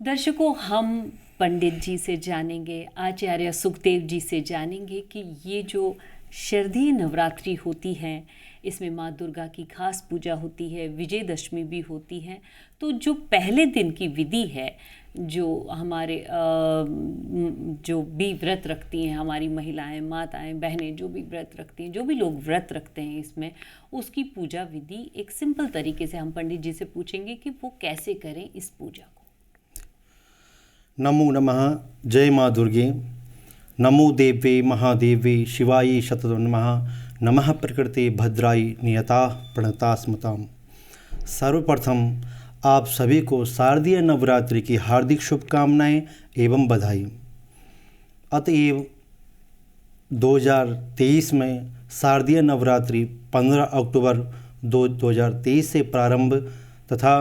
दर्शकों, हम पंडित जी से जानेंगे, आचार्य सुखदेव जी से जानेंगे कि ये जो शारदीय नवरात्रि होती है, इसमें माँ दुर्गा की खास पूजा होती है, विजयदशमी भी होती है। तो जो पहले दिन की विधि है, जो हमारे जो भी व्रत रखती हैं, हमारी महिलाएं, माताएं, बहनें जो भी व्रत रखती हैं, जो भी लोग व्रत रखते हैं, इसमें उसकी पूजा विधि एक सिंपल तरीके से हम पंडित जी से पूछेंगे कि वो कैसे करें इस पूजा को। नमो नमः। जय माँ दुर्गे। नमो देवे महादेवे शिवाय शततो नमः। नमः प्रकृते भद्राय नियता प्रणता स्मताम। सर्वप्रथम आप सभी को शारदीय नवरात्रि की हार्दिक शुभकामनाएं एवं बधाई। अतएव 2023 में शारदीय नवरात्रि 15 अक्टूबर 2023 से प्रारंभ तथा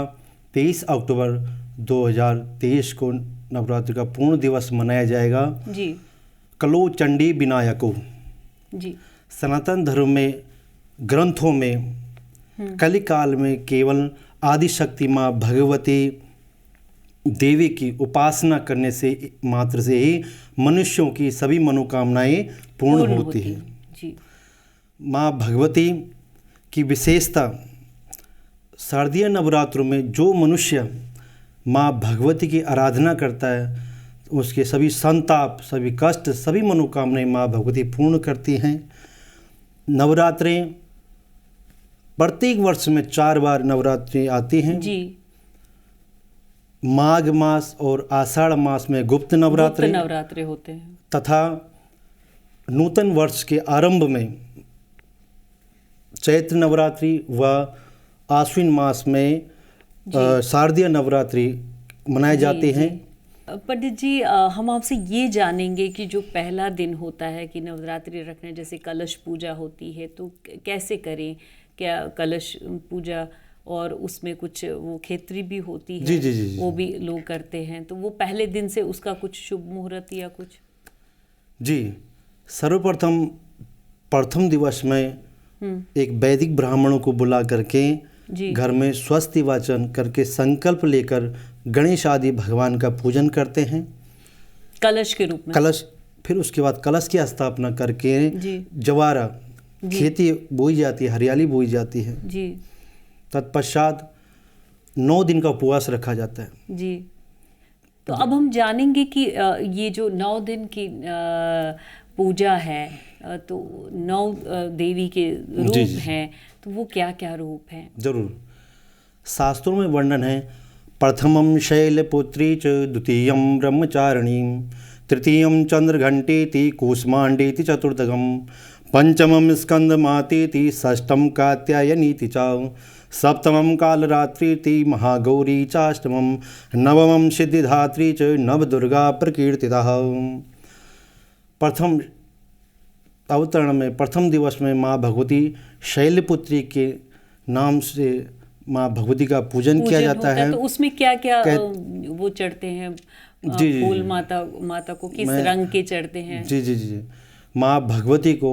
23 अक्टूबर 2023 को नवरात्रि का पूर्ण दिवस मनाया जाएगा। जी। कलो चंडी विनायको। जी। सनातन धर्म में ग्रंथों में कलिकाल में केवल आदिशक्ति माँ भगवती देवी की उपासना करने से मात्र से ही मनुष्यों की सभी मनोकामनाएं पूर्ण होती हैं। जी। माँ भगवती की विशेषता, शारदीय नवरात्रों में जो मनुष्य माँ भगवती की आराधना करता है उसके सभी संताप, सभी कष्ट, सभी मनोकामनाएं माँ भगवती पूर्ण करती हैं। नवरात्रें प्रत्येक वर्ष में 4 बार नवरात्रि आती हैं। जी। माघ मास और आषाढ़ मास में गुप्त नवरात्रे होते हैं तथा नूतन वर्ष के आरंभ में चैत्र नवरात्रि व आश्विन मास में शारदीय नवरात्रि मनाए जाते हैं। पंडित जी, हम आपसे ये जानेंगे कि जो पहला दिन होता है कि नवरात्रि रखने, जैसे कलश पूजा होती है, तो कैसे करें? क्या कलश पूजा और उसमें कुछ वो खेतरी भी होती है? जी जी जी, वो भी लोग करते हैं, तो वो पहले दिन से उसका कुछ शुभ मुहूर्त या कुछ? जी, सर्वप्रथम प्रथम दिवस में एक वैदिक ब्राह्मणों को बुला करके घर में स्वस्ति वाचन करके संकल्प लेकर गणेश आदि भगवान का पूजन करते हैं कलश के रूप में। कलश, फिर उसके बाद कलश की स्थापना करके जवारा खेती बोई जाती है, हरियाली बोई जाती है। जी। तत्पश्चात 9 दिन का उपवास रखा जाता है। जी। तो अब हम जानेंगे कि ये जो 9 दिन की पूजा है, तो 9 देवी के रूप हैं, तो वो क्या क्या रूप हैं? जरूर, शास्त्रों में वर्णन है। प्रथमं शैलपुत्री च, द्वितीयं ब्रह्मचारिणी, तृतीयं चंद्रघंटेति कूष्मांडेति चतुर्थकं, पंचमं स्कंदमातेति, षष्ठं कात्यायनीति च, सप्तमं कालरात्रिति महागौरी चाष्टमं, नवमं सिद्धिधात्री च, नवदुर्गा प्रकीर्तितः। प्रथम अवतरण में प्रथम दिवस में माँ भगवती शैलपुत्री के नाम से माँ भगवती का पूजन किया जाता है। तो उसमें क्या क्या वो चढ़ते हैं? फूल माता को किस रंग के चढ़ते हैं? जी जी जी, माँ भगवती को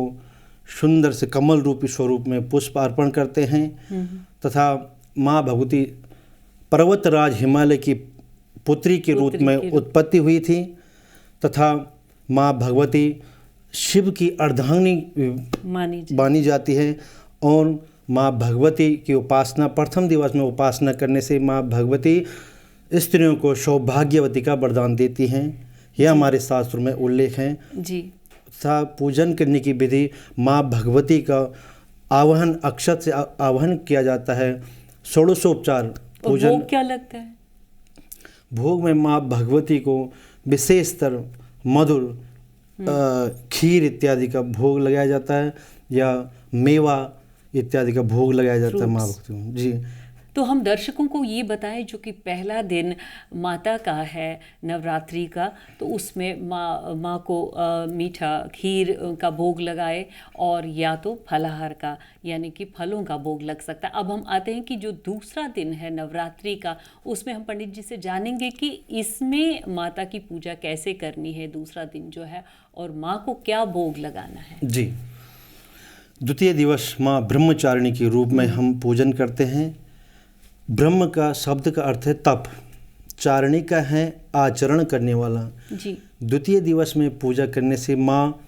सुंदर से कमल रूपी स्वरूप में पुष्प अर्पण करते हैं तथा माँ भगवती पर्वतराज हिमालय की पुत्री के रूप में उत्पत्ति हुई थी तथा माँ भगवती शिव की अर्धांगिनी मानी जाती है। और माँ भगवती की उपासना प्रथम दिवस में उपासना करने से माँ भगवती स्त्रियों को सौभाग्यवती का वरदान देती हैं। यह हमारे शास्त्रों में उल्लेख है। जी। तथा पूजन करने की विधि, माँ भगवती का आवाहन, अक्षत से आवाहन किया जाता है। षोडशोपचार पूजन। भोग क्या लगता है? भोग में माँ भगवती को विशेषतर मधुर खीर इत्यादि का भोग लगाया जाता है या मेवा इत्यादि का भोग लगाया जाता है माँ भगवती को। जी। तो हम दर्शकों को ये बताएं, जो कि पहला दिन माता का है नवरात्रि का, तो उसमें माँ को मीठा खीर का भोग लगाए और या तो फलाहार का यानी कि फलों का भोग लग सकता है। अब हम आते हैं कि जो दूसरा दिन है नवरात्रि का, उसमें हम पंडित जी से जानेंगे कि इसमें माता की पूजा कैसे करनी है दूसरा दिन जो है, और माँ को क्या भोग लगाना है। जी। द्वितीय दिवस माँ ब्रह्मचारिणी के रूप में हम पूजन करते हैं। ब्रह्म का शब्द का अर्थ है तप, चारणी का है आचरण करने वाला। जी। द्वितीय दिवस में पूजा करने से माँ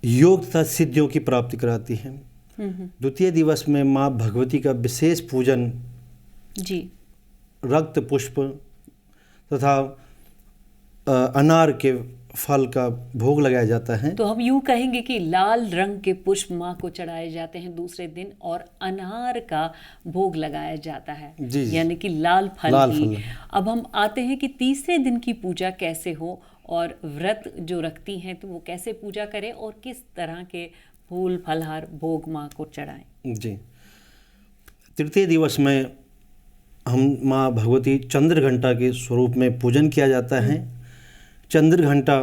योग तथा सिद्धियों की प्राप्ति कराती है। द्वितीय दिवस में माँ भगवती का विशेष पूजन जी। रक्त पुष्प तथा अनार के फल का भोग लगाया जाता है। तो हम यूँ कहेंगे कि लाल रंग के पुष्प माँ को चढ़ाए जाते हैं दूसरे दिन, और अनार का भोग लगाया जाता है। जी। यानी कि लाल फल लाल की। फल। अब हम आते हैं कि तीसरे दिन की पूजा कैसे हो, और व्रत जो रखती हैं तो वो कैसे पूजा करें, और किस तरह के फूल फलहार भोग माँ को चढ़ाएं। जी। तृतीय दिवस में हम माँ भगवती चंद्र घंटा के स्वरूप में पूजन किया जाता है। चंद्र घंटा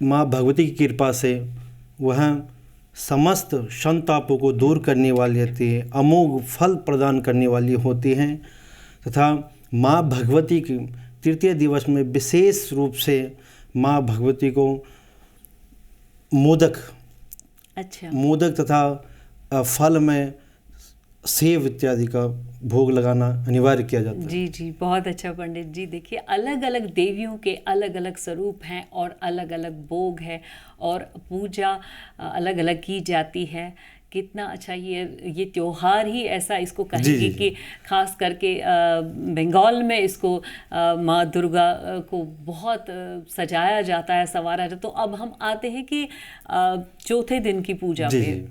माँ भगवती की कृपा से वह समस्त संतापों को दूर करने वाली होती है, अमोघ फल प्रदान करने वाली होती हैं, तथा माँ भगवती की तृतीय दिवस में विशेष रूप से माँ भगवती को मोदक तथा फल में सेब इत्यादि का भोग लगाना अनिवार्य किया जाता है। जी जी, बहुत अच्छा पंडित जी। देखिए, अलग अलग देवियों के अलग अलग स्वरूप हैं और अलग अलग भोग है, और पूजा अलग अलग की जाती है। कितना अच्छा ये त्योहार ही ऐसा, इसको कहेंगे कि खास करके बंगाल में इसको माँ दुर्गा को बहुत सजाया जाता है, संवारा जाता है। तो अब हम आते हैं कि चौथे दिन की पूजा पे।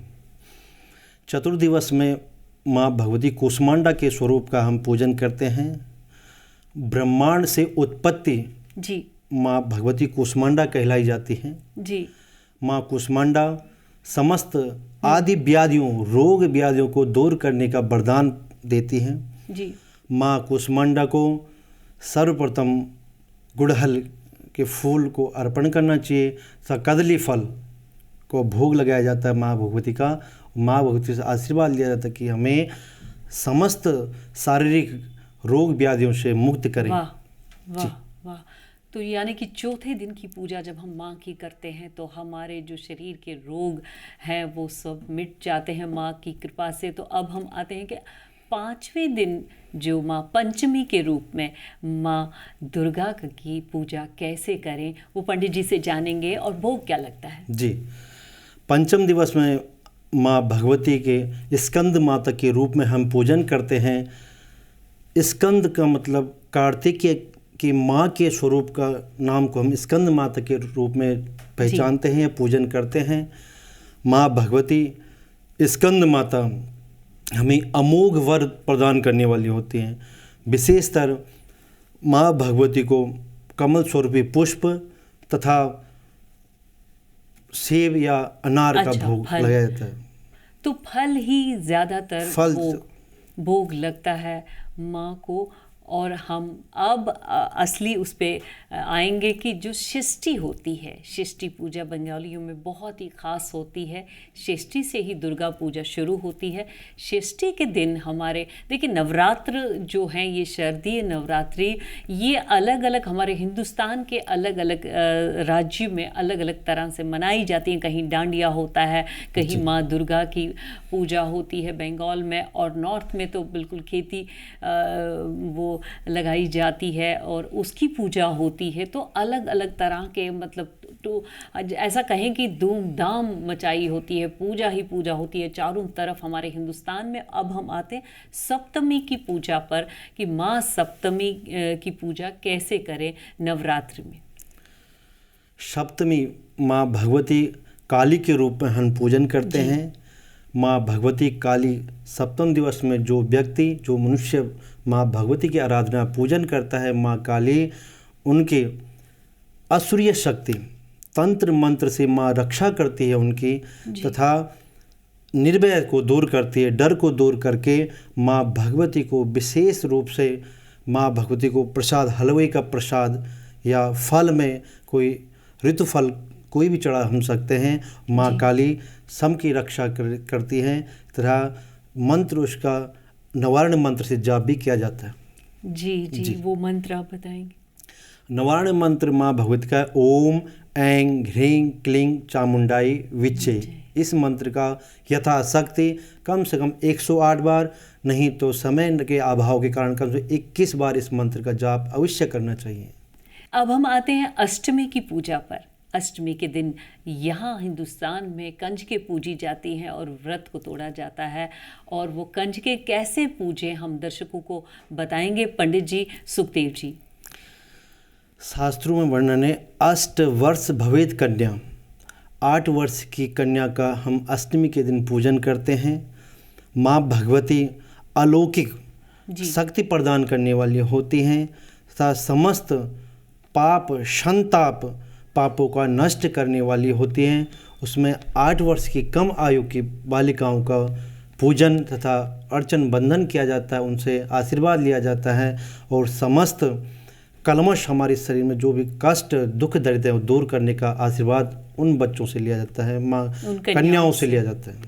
चतुर्दिवस में माँ भगवती कूष्मांडा के स्वरूप का हम पूजन करते हैं। ब्रह्मांड से उत्पत्ति जी माँ भगवती कूष्मांडा कहलाई जाती हैं। जी। माँ कूष्मांडा समस्त आदि व्याधियों, रोग व्याधियों को दूर करने का वरदान देती हैं। जी। माँ कूष्मांडा को सर्वप्रथम गुड़हल के फूल को अर्पण करना चाहिए, कदली फल को भोग लगाया जाता है माँ भगवती का। माँ भगवती से आशीर्वाद लिया जाता है कि हमें समस्त शारीरिक रोग व्याधियों से मुक्त करें। वाह वाह वाह। तो यानी कि चौथे दिन की पूजा जब हम माँ की करते हैं तो हमारे जो शरीर के रोग हैं वो सब मिट जाते हैं माँ की कृपा से। तो अब हम आते हैं कि पांचवें दिन जो माँ पंचमी के रूप में माँ दुर्गा की पूजा कैसे करें, वो पंडित जी से जानेंगे, और भोग क्या लगता है। जी। पंचम दिवस में माँ भगवती के स्कंद माता के रूप में हम पूजन करते हैं। स्कंद का मतलब कार्तिकेय की माँ के स्वरूप का नाम को हम स्कंद माता के रूप में पहचानते हैं, पूजन करते हैं। माँ भगवती स्कंद माता हमें अमोघ वर प्रदान करने वाली होती हैं। विशेषतर माँ भगवती को कमल स्वरूपी पुष्प तथा सेब या अनार का भोग लगाया जाता है। तो फल ही ज़्यादातर भोग लगता है माँ को। और हम अब असली उस पर आएंगे कि जो षष्ठी होती है, षष्ठी पूजा बंगालियों में बहुत ही ख़ास होती है। षष्ठी से ही दुर्गा पूजा शुरू होती है। षष्ठी के दिन हमारे देखिए नवरात्र जो हैं, ये शारदीय नवरात्रि, ये अलग अलग हमारे हिंदुस्तान के अलग अलग राज्यों में अलग अलग तरह से मनाई जाती हैं। कहीं डांडिया होता है, कहीं माँ दुर्गा की पूजा होती है बंगाल में, और नॉर्थ में तो बिल्कुल खेती वो लगाई जाती है और उसकी पूजा होती है। तो अलग अलग तरह के मतलब तो ऐसा कहें कि धूमधाम मचाई होती है, पूजा ही पूजा होती है चारों तरफ हमारे हिंदुस्तान में। अब हम आते हैं सप्तमी की पूजा पर कि माँ सप्तमी की पूजा कैसे करें नवरात्र में। सप्तमी माँ भगवती काली के रूप में हम पूजन करते हैं। माँ भगवती काली सप्तम दिवस में जो व्यक्ति, जो मनुष्य माँ भगवती की आराधना पूजन करता है, माँ काली उनके असुरीय शक्ति तंत्र मंत्र से माँ रक्षा करती है उनकी, तथा निर्भय को दूर करती है, डर को दूर करके माँ भगवती को विशेष रूप से माँ भगवती को प्रसाद, हलवे का प्रसाद या फल में कोई ऋतु फल कोई भी चढ़ा हम सकते हैं। माँ काली सम की रक्षा करती हैं, तथा मंत्र उसका नवारण मंत्र से जाप भी किया जाता है। जी, वो मंत्र आप बताएंगे। नवारण मंत्र माँ भगवती का ओम ऐं ह्रीं क्लीं चामुंडाई विच्चे। इस मंत्र का यथाशक्ति कम से कम 108 बार, नहीं तो समय के अभाव के कारण कम से 21 बार इस मंत्र का जाप अवश्य करना चाहिए। अब हम आते हैं अष्टमी की पूजा पर। अष्टमी के दिन यहाँ हिंदुस्तान में कंजकें पूजी जाती हैं और व्रत को तोड़ा जाता है, और वो कंजकें कैसे पूजें हम दर्शकों को बताएंगे पंडित जी सुखदेव जी। शास्त्रों में वर्णन है, 8 वर्ष भवेत कन्या, 8 वर्ष की कन्या का हम अष्टमी के दिन पूजन करते हैं। माँ भगवती अलौकिक शक्ति प्रदान करने वाली होती हैं तथा समस्त पाप संताप पापों का नष्ट करने वाली होती हैं। उसमें 8 वर्ष की कम आयु की बालिकाओं का पूजन तथा अर्चन बंधन किया जाता है, उनसे आशीर्वाद लिया जाता है, और समस्त कलमश हमारे शरीर में जो भी कष्ट दुख दर्द है वो दूर करने का आशीर्वाद उन बच्चों से लिया जाता है, माँ कन्याओं से लिया जाता है।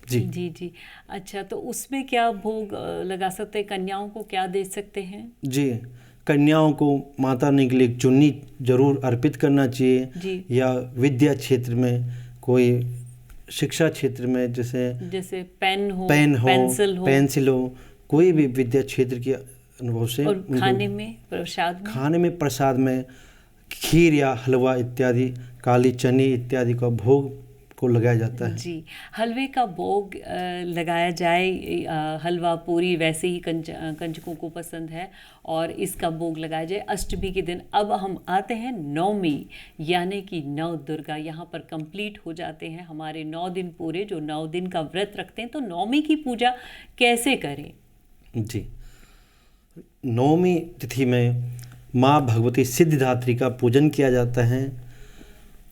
जी जी जी। अच्छा, तो उसमें क्या भोग लगा सकते हैं, कन्याओं को क्या दे सकते हैं? जी, कन्याओं को माता रानी के लिए एक चुन्नी जरूर अर्पित करना चाहिए, या विद्या क्षेत्र में कोई शिक्षा क्षेत्र में जैसे पेन हो, पेंसिल हो, कोई भी विद्या क्षेत्र के अनुभव से। और खाने में प्रसाद में खीर या हलवा इत्यादि, काली चनी इत्यादि का भोग को लगाया जाता है। जी, हलवे का भोग लगाया जाए। हलवा पूरी वैसे ही कंजकों को पसंद है, और इसका भोग लगाया जाए अष्टमी के दिन। अब हम आते हैं नवमी, यानी कि नव दुर्गा। यहाँ पर कंप्लीट हो जाते हैं हमारे 9 दिन पूरे, जो 9 दिन का व्रत रखते हैं। तो नवमी की पूजा कैसे करें? जी, नवमी तिथि में माँ भगवती सिद्धिदात्री का पूजन किया जाता है।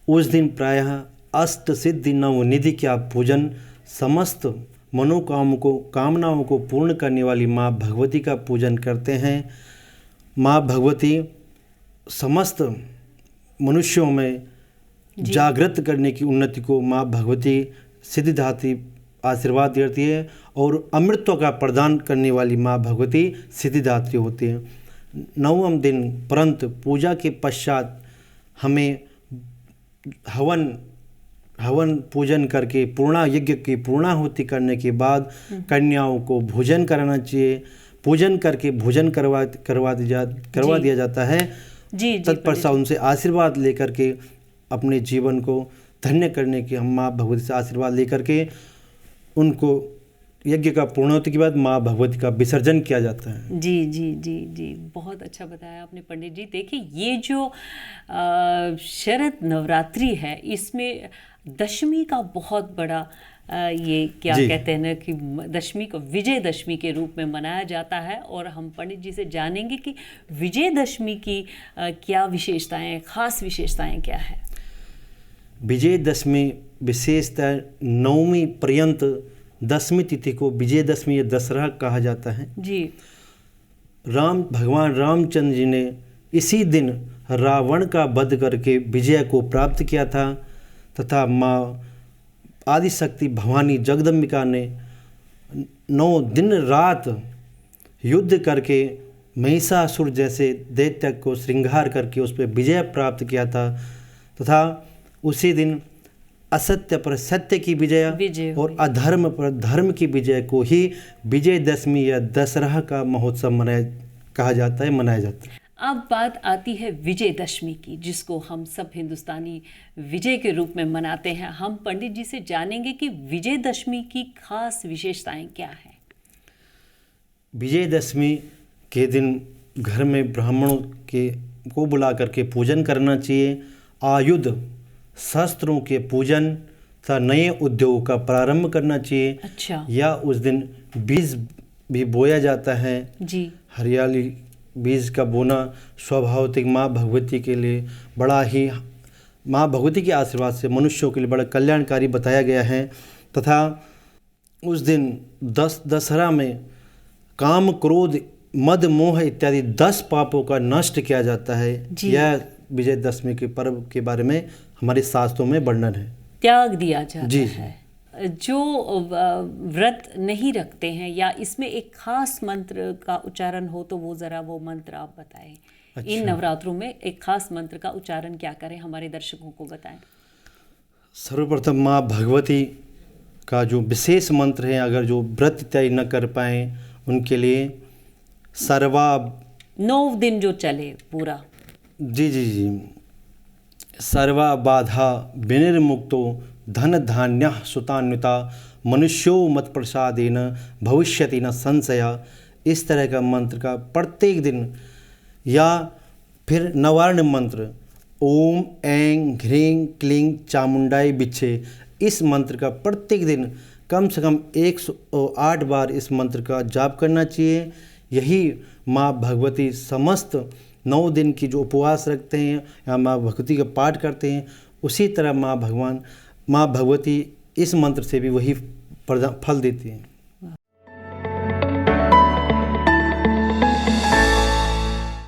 उस दिन प्रायः अष्ट सिद्धि नवनिधि का पूजन, समस्त कामनाओं को पूर्ण करने वाली माँ भगवती का पूजन करते हैं। माँ भगवती समस्त मनुष्यों में जागृत करने की उन्नति को माँ भगवती सिद्धिदात्री आशीर्वाद देती है, और अमृतत्व का प्रदान करने वाली माँ भगवती सिद्धिदात्री होती है। 9वें दिन परंतु पूजा के पश्चात हमें हवन पूजन करके पूर्णा यज्ञ की पूर्णाहुति करने के बाद कन्याओं को भोजन कराना चाहिए। पूजन करके भोजन करवा दिया जाता है। तत्पश्चात उनसे आशीर्वाद लेकर के अपने जीवन को धन्य करने की हम माँ भगवती से आशीर्वाद लेकर के उनको यज्ञ का पूर्णाहुति के बाद माँ भगवती का विसर्जन किया जाता है। जी जी जी जी, बहुत अच्छा बताया आपने पंडित जी। देखिए, ये जो शरद नवरात्रि है, इसमें दशमी का बहुत बड़ा ये क्या कहते हैं ना कि दशमी को विजयदशमी के रूप में मनाया जाता है। और हम पंडित जी से जानेंगे कि विजयदशमी की क्या विशेषताएं, खास विशेषताएं क्या है। विजयदशमी विशेषतः 9वीं पर्यंत 10वीं तिथि को विजयदशमी या दशहरा कहा जाता है। जी, भगवान रामचंद्र जी ने इसी दिन रावण का वध करके विजय को प्राप्त किया था, तथा माँ आदिशक्ति भवानी जगदम्बिका ने 9 दिन रात युद्ध करके महिषासुर जैसे दैत्य को श्रृंगार करके उस पर विजय प्राप्त किया था, तथा उसी दिन असत्य पर सत्य की विजय और अधर्म पर धर्म की विजय को ही विजयदशमी या दशहरा का महोत्सव मनाया जाता है। अब बात आती है विजयदशमी की, जिसको हम सब हिंदुस्तानी विजय के रूप में मनाते हैं। हम पंडित जी से जानेंगे कि विजयदशमी की खास विशेषताएं क्या हैं। विजयदशमी के दिन घर में ब्राह्मणों को बुला करके पूजन करना चाहिए। आयुध शस्त्रों के पूजन तथा नए उद्योगों का प्रारंभ करना चाहिए। अच्छा। या उस दिन बीज भी बोया जाता है। जी, हरियाली बीज का बोना स्वाभाविक माँ भगवती के लिए बड़ा ही, माँ भगवती के आशीर्वाद से मनुष्यों के लिए बड़ा कल्याणकारी बताया गया है। तथा उस दिन दशहरा में काम क्रोध मद मोह इत्यादि 10 पापों का नष्ट किया जाता है। यह विजयदशमी के पर्व के बारे में हमारे शास्त्रों में वर्णन है। त्याग दिया जाता है। जो व्रत नहीं रखते हैं या इसमें एक खास मंत्र का उच्चारण हो, तो वो ज़रा वो मंत्र आप बताएं इन नवरात्रों में एक खास मंत्र का उच्चारण क्या करें, हमारे दर्शकों को बताएं। सर्वप्रथम माँ भगवती का जो विशेष मंत्र है, अगर जो व्रत तय न कर पाए उनके लिए सर्वा 9 दिन जो चले पूरा। जी सर्वा बाधा विनिर्मुक्तो धन धान्य सुतान्विता मनुष्यो मत प्रसादेन भविष्यति न संशया। इस तरह का मंत्र का प्रत्येक दिन, या फिर नवार्ण मंत्र ओम ऐं ह्रीं क्लीं चामुंडाई बिच्छे, इस मंत्र का प्रत्येक दिन कम से कम 108 बार इस मंत्र का जाप करना चाहिए। यही माँ भगवती समस्त 9 दिन की जो उपवास रखते हैं या माँ भगवती का पाठ करते हैं, उसी तरह माँ भगवती इस मंत्र से भी वही फल देती हैं।